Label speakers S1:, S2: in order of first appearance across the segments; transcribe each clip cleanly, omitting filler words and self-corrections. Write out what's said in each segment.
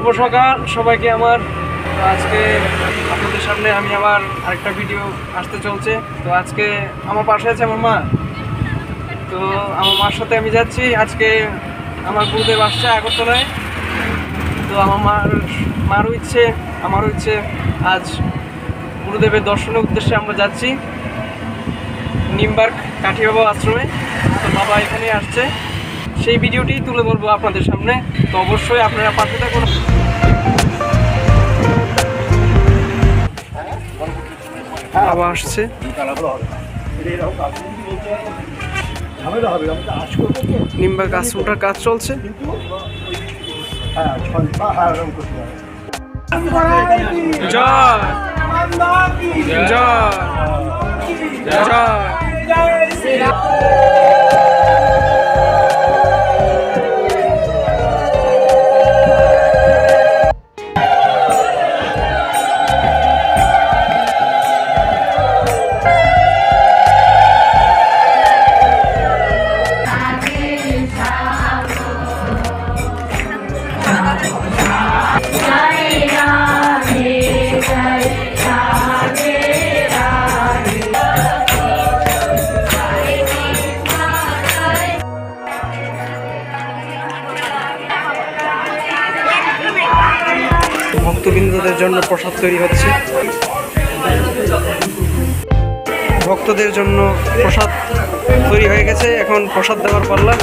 S1: শুভ সকাল সবাইকে আমার। তো আজকে আপনাদের সামনে আমি আবার আরেকটা ভিডিও আসতে চলছে। তো আজকে আমার পাশে আছে আমার মা। তো আমার মার সাথে আমি যাচ্ছি। আজকে আমার গুরুদেব আসছে আগরতলায়। তো আমার মারও ইচ্ছে আমারও ইচ্ছে আজ গুরুদেবের দর্শনের উদ্দেশ্যে আমরা যাচ্ছি নিমবার্গ কাঠি বাবা আশ্রমে। তো বাবা এখানে আসছে, সেই ভিডিওটি তুলে ধরবো আপনাদের সামনে। তো অবশ্যই আপনারা পাশে থাকুন। বাবা আসছে। নিমবার্গ আশ্রমটার কাজ চলছে। জয় জয় জয়। ভক্তবৃন্দদের জন্য প্রসাদ তৈরি হচ্ছে। ভক্তদের জন্য প্রসাদ তৈরি হয়ে গেছে, এখন প্রসাদ দেওয়ার পাল্লা।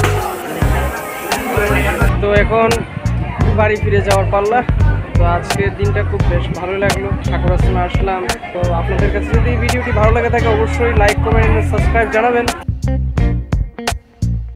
S1: তো এখন বাড়ি ফিরে যাওয়ার পাল্লা। তো আজকের দিনটা খুব বেশ ভালো লাগলো, ঠাকুর আশ্রমে আসলাম। তো আপনাদের কাছে যদি এই ভিডিওটি ভালো লাগে থাকে অবশ্যই লাইক, কমেন্ট, সাবস্ক্রাইব জানাবেন।